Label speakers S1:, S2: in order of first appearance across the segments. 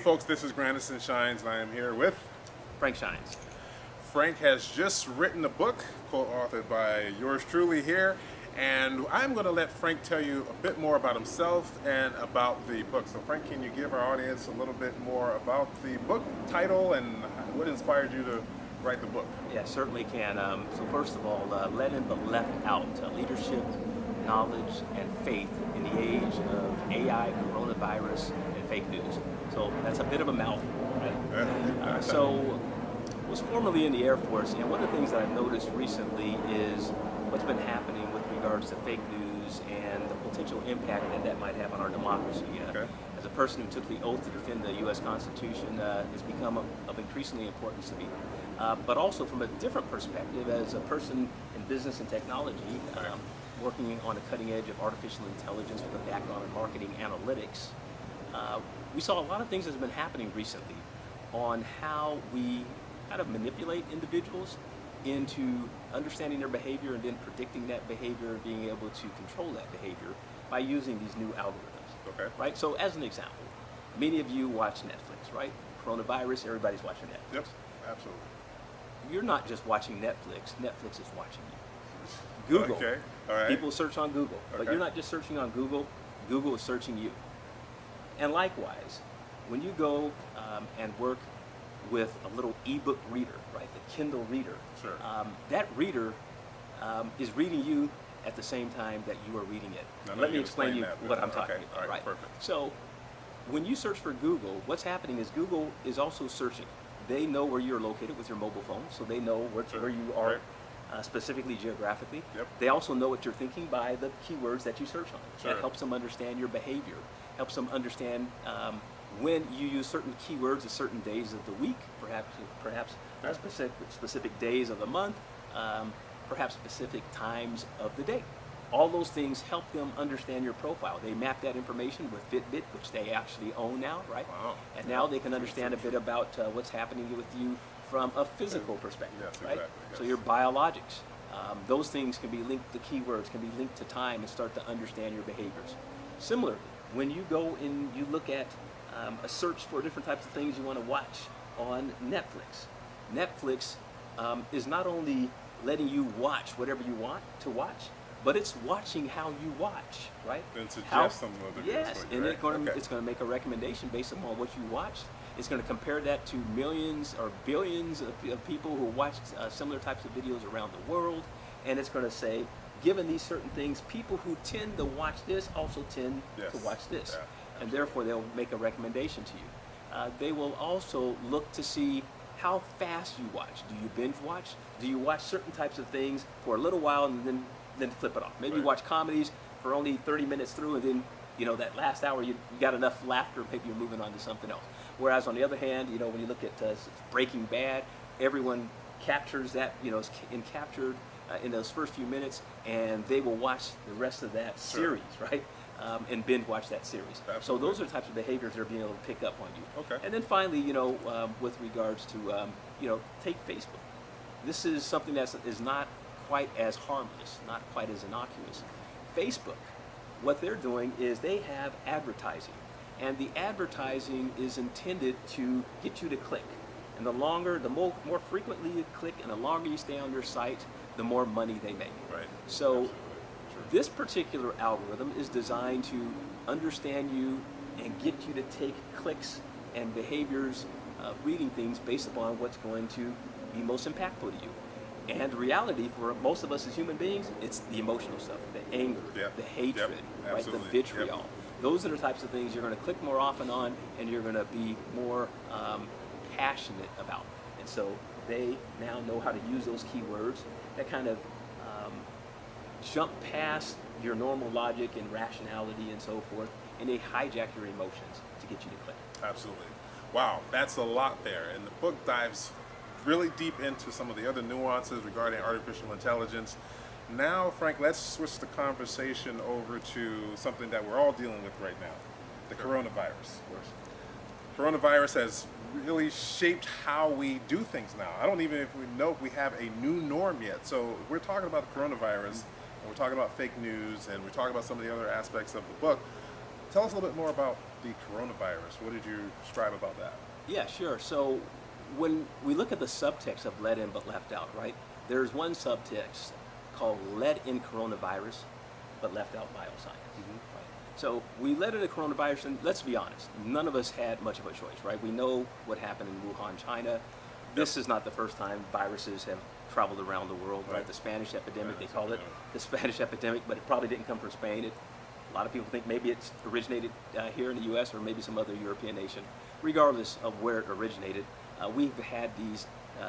S1: folks, this is Granison Shines, and I am here with
S2: Frank Shines.
S1: Frank. Has just written a book co-authored by yours truly here, and I'm going to let Frank tell you a bit more about himself and about the book. So Frank, can you give our audience a little bit more about the book title and what inspired you to write the book?
S2: Yeah, certainly can. So first of all, Led in but Left Out, Leadership, Knowledge, and Faith in the Age of AI, Coronavirus, and Fake News. So that's a bit of a mouthful, right? So was formerly in the Air Force, and one of the things that I've noticed recently is what's been happening with regards to fake news and the potential impact that that might have on our democracy. As a person who took the oath to defend the U.S. Constitution, it's become of increasingly importance to me. But also from a different perspective, as a person in business and technology, working on the cutting edge of artificial intelligence with a background in marketing analytics, we saw a lot of things that have been happening recently on how we kind of manipulate individuals into understanding their behavior and then predicting that behavior and being able to control that behavior by using these new algorithms.
S1: Okay.
S2: Right? So as an example, many of you watch Netflix, right? Coronavirus, everybody's watching Netflix.
S1: Yep, absolutely.
S2: You're not just watching Netflix, Netflix is watching you. Google.
S1: Okay. All right.
S2: People search on Google, but
S1: Okay.
S2: you're not just searching on Google, Google is searching you. And likewise, when you go and work with a little ebook reader, right, the Kindle reader,
S1: Sure.
S2: that reader is reading you at the same time that you are reading it.
S1: Now,
S2: Let me
S1: you
S2: explain you
S1: that,
S2: what I'm
S1: okay.
S2: talking
S1: All
S2: about, right?
S1: Perfect.
S2: So when you search for Google, what's happening is Google is also searching. They know where you're located with your mobile phone, so they know where you are specifically geographically.
S1: Yep.
S2: They also know what you're thinking by the keywords that you search on.
S1: Sure.
S2: That helps them understand your behavior, helps them understand when you use certain keywords at certain days of the week, perhaps specific days of the month, perhaps specific times of the day. All those things help them understand your profile. They map that information with Fitbit, which they actually own now, right?
S1: Wow.
S2: And now they can understand a bit about what's happening with you from a physical perspective,
S1: Yes,
S2: right?
S1: exactly, yes.
S2: So your biologics, those things can be linked to keywords, can be linked to time, and start to understand your behaviors. Similarly, when you go and you look at a search for different types of things you want to watch on Netflix, Netflix is not only letting you watch whatever you want to watch, but it's watching how you watch, right?
S1: Then suggest some of the
S2: Yes, and
S1: right?
S2: it's going to make a recommendation based upon what you watched. It's going to compare that to millions or billions of people who watched similar types of videos around the world, and it's going to say, given these certain things, people who tend to watch this also tend to watch this, and therefore they'll make a recommendation to you. They will also look to see how fast you watch. Do you binge watch? Do you watch certain types of things for a little while and then flip it off? Maybe you watch comedies for only 30 minutes through, and then that last hour you got enough laughter, maybe you're moving on to something else. Whereas on the other hand, when you look at Breaking Bad, everyone captures that, is captured in those first few minutes, and they will watch the rest of that series, right? And binge watch that series.
S1: Absolutely.
S2: So those are the types of behaviors that are being able to pick up on you.
S1: Okay.
S2: And then finally, with regards to, take Facebook. This is something that is not quite as harmless, not quite as innocuous. Facebook, what they're doing is they have advertising, and the advertising is intended to get you to click. And the more frequently you click and the longer you stay on their site, the more money they make.
S1: Right.
S2: So this particular algorithm is designed to understand you and get you to take clicks and behaviors, reading things based upon what's going to be most impactful to you. And the reality for most of us as human beings, it's the emotional stuff, the anger, the hatred, right, the vitriol. Those are the types of things you're going to click more often on, and you're going to be more passionate about. And so they now know how to use those keywords that kind of jump past your normal logic and rationality and so forth, and they hijack your emotions to get you to click.
S1: Absolutely. Wow, that's a lot there. And the book dives really deep into some of the other nuances regarding artificial intelligence. Now, Frank, let's switch the conversation over to something that we're all dealing with right now, the coronavirus. Coronavirus has really shaped how we do things now. I don't even know if we have a new norm yet. So we're talking about the coronavirus, and we're talking about fake news, and we're talking about some of the other aspects of the book. tell us a little bit more about the coronavirus. What did you describe about that?
S2: Yeah, sure. So when we look at the subtext of let in but left out, right? There's one subtext called let in coronavirus but left out bioscience. Right? So we let in the coronavirus, and let's be honest, none of us had much of a choice, right? We know what happened in Wuhan, China. This is not the first time viruses have traveled around the world, right? The Spanish epidemic, they called it the Spanish epidemic, but it probably didn't come from Spain. A lot of people think maybe it's originated here in the U.S. or maybe some other European nation. Regardless of where it originated, we've had these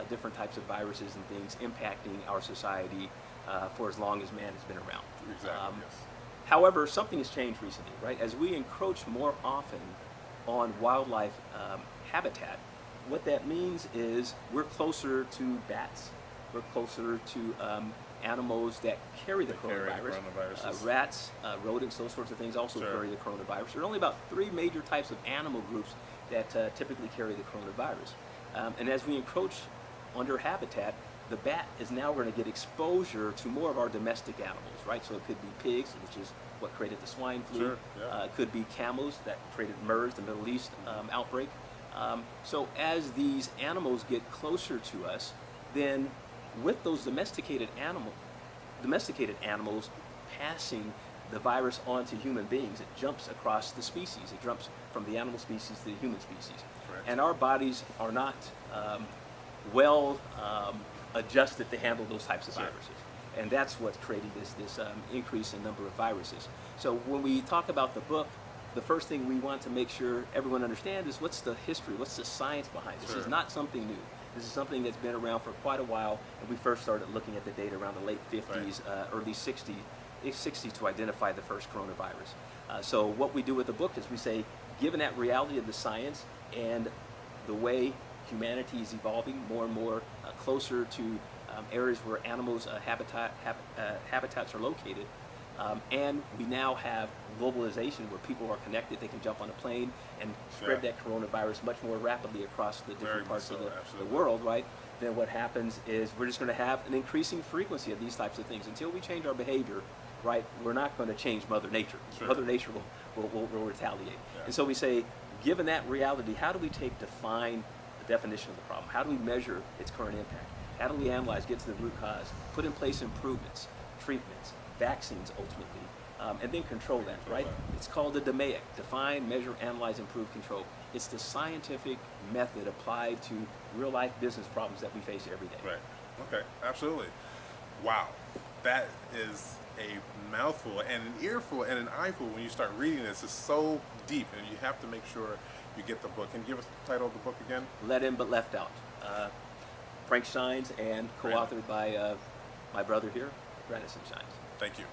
S2: different types of viruses and things impacting our society for as long as man has been around.
S1: Exactly, yes.
S2: However, something has changed recently, right? As we encroach more often on wildlife habitat, what that means is we're closer to bats, we're closer to animals that carry the coronavirus. Rats, rodents, those sorts of things also carry the coronavirus. There are only about 3 major types of animal groups that typically carry the coronavirus. And as we encroach under habitat, the bat is now going to get exposure to more of our domestic animals, right? So it could be pigs, which is what created the swine flu. It could be camels that created MERS, the Middle East outbreak. So as these animals get closer to us, then with those domesticated animals passing the virus onto human beings, it jumps across the species. It jumps from the animal species to the human species. And our bodies are not well adjusted to handle those types of viruses. And that's what's creating this increase in number of viruses. So when we talk about the book, the first thing we want to make sure everyone understands is what's the history, what's the science behind this. This is not something new. This is something that's been around for quite a while, and we first started looking at the data around the late 50s, early 60s to identify the first coronavirus. So what we do with the book is we say, given that reality of the science and the way humanity is evolving more and more closer to areas where animals' habitats are located, and we now have globalization where people are connected, they can jump on a plane and spread that coronavirus much more rapidly across the different parts of the world, right? Then what happens is we're just going to have an increasing frequency of these types of things. Until we change our behavior, right, we're not going to change Mother Nature. Mother Nature will retaliate. And so we say, given that reality, how do we define the definition of the problem? How do we measure its current impact? How do we analyze, get to the root cause, put in place improvements, treatments, vaccines ultimately, and then control that, right? It's called the DMAIC, define, measure, analyze, improve, control. It's the scientific method applied to real life business problems that we face every day.
S1: Right, okay, absolutely. Wow, that is a mouthful and an earful and an eyeful when you start reading this. It's so deep, and you have to make sure you get the book. Can you give us the title of the book again?
S2: Let In But Left Out. Frank Shines, and co-authored by my brother here, Granison Shines.
S1: Thank you.